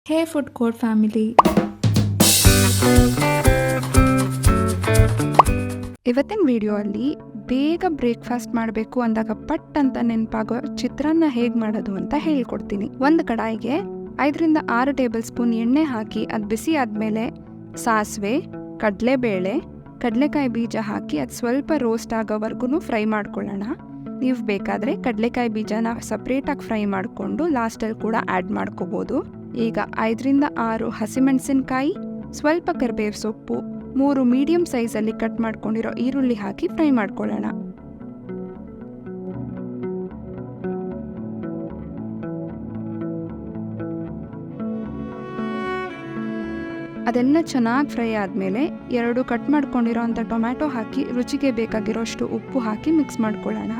ಹೇ food court family, ಇವತ್ತಿನ video ಅಲ್ಲಿ ಬೇಗ ಬ್ರೇಕ್ಫಾಸ್ಟ್ ಮಾಡಬೇಕು ಅಂದಾಗ ಪಟ್ ಅಂತ ನೆನಪಾಗೋ ಚಿತ್ರಾನ್ನ ಹೇಗೆ ಮಾಡೋದು ಅಂತ ಹೇಳ್ಕೊಡ್ತೀನಿ. ಒಂದು ಕಡಾಯಿಗೆ 5ರಿಂದ 6 ಟೇಬಲ್ ಸ್ಪೂನ್ ಎಣ್ಣೆ ಹಾಕಿ ಅದು ಬಿಸಿ ಆದಮೇಲೆ ಸಾಸಿವೆ, ಕಡಲೆಬೇಳೆ, ಕಡಲೆಕಾಯಿ ಬೀಜ ಹಾಕಿ ಅದು ಸ್ವಲ್ಪ ರೋಸ್ಟ್ ಆಗೋವರೆಗೂ ಫ್ರೈ ಮಾಡ್ಕೊಳ್ಳೋಣ. ನೀವು ಬೇಕಾದರೆ ಕಡಲೆಕಾಯಿ ಬೀಜನ ಸಪ್ರೇಟಾಗಿ ಫ್ರೈ ಮಾಡಿಕೊಂಡು ಲಾಸ್ಟಲ್ಲಿ ಕೂಡ ಆ್ಯಡ್ ಮಾಡ್ಕೋಬೋದು. ಈಗ 5ರಿಂದ 6 ಹಸಿಮೆಣಸಿನಕಾಯಿ, ಸ್ವಲ್ಪ ಕರಿಬೇವು ಸೊಪ್ಪು, 3 ಮೀಡಿಯಂ ಸೈಜಲ್ಲಿ ಕಟ್ ಮಾಡ್ಕೊಂಡಿರೋ ಈರುಳ್ಳಿ ಹಾಕಿ ಫ್ರೈ ಮಾಡ್ಕೊಳ್ಳೋಣ. ಅದೆಲ್ಲ ಚೆನ್ನಾಗಿ ಫ್ರೈ ಆದಮೇಲೆ 2 ಕಟ್ ಮಾಡ್ಕೊಂಡಿರೋ ಅಂಥ ಟೊಮ್ಯಾಟೊ ಹಾಕಿ ರುಚಿಗೆ ಬೇಕಾಗಿರೋಷ್ಟು ಉಪ್ಪು ಹಾಕಿ ಮಿಕ್ಸ್ ಮಾಡ್ಕೊಳ್ಳೋಣ.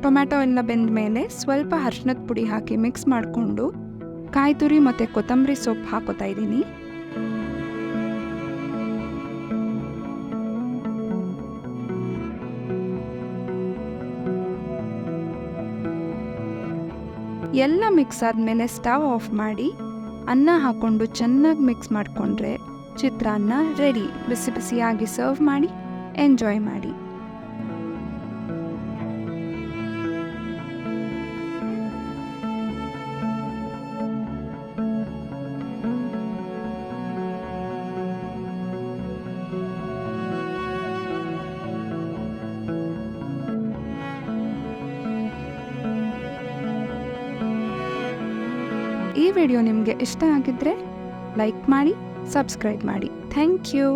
ಟೊಮ್ಯಾಟೊ ಎಲ್ಲ ಬೆಂದ ಮೇಲೆ ಸ್ವಲ್ಪ ಅರಿಶಿನದ ಪುಡಿ ಹಾಕಿ ಮಿಕ್ಸ್ ಮಾಡಿಕೊಂಡು ಕಾಯಿ ತುರಿ ಮತ್ತು ಕೊತ್ತಂಬರಿ ಸೊಪ್ಪು ಹಾಕೋತಾ ಇದ್ದೀನಿ. ಎಲ್ಲ ಮಿಕ್ಸ್ ಆದಮೇಲೆ ಸ್ಟವ್ ಆಫ್ ಮಾಡಿ ಅನ್ನ ಹಾಕ್ಕೊಂಡು ಚೆನ್ನಾಗಿ ಮಿಕ್ಸ್ ಮಾಡಿಕೊಂಡ್ರೆ ಚಿತ್ರಾನ್ನ ರೆಡಿ. ಬಿಸಿ ಬಿಸಿಯಾಗಿ ಸರ್ವ್ ಮಾಡಿ ಎಂಜಾಯ್ ಮಾಡಿ. ಈ ವಿಡಿಯೋ ನಿಮಗೆ ಇಷ್ಟ ಆಗಿದ್ದರೆ ಲೈಕ್ ಮಾಡಿ, ಸಬ್ಸ್ಕ್ರೈಬ್ ಮಾಡಿ. Thank you.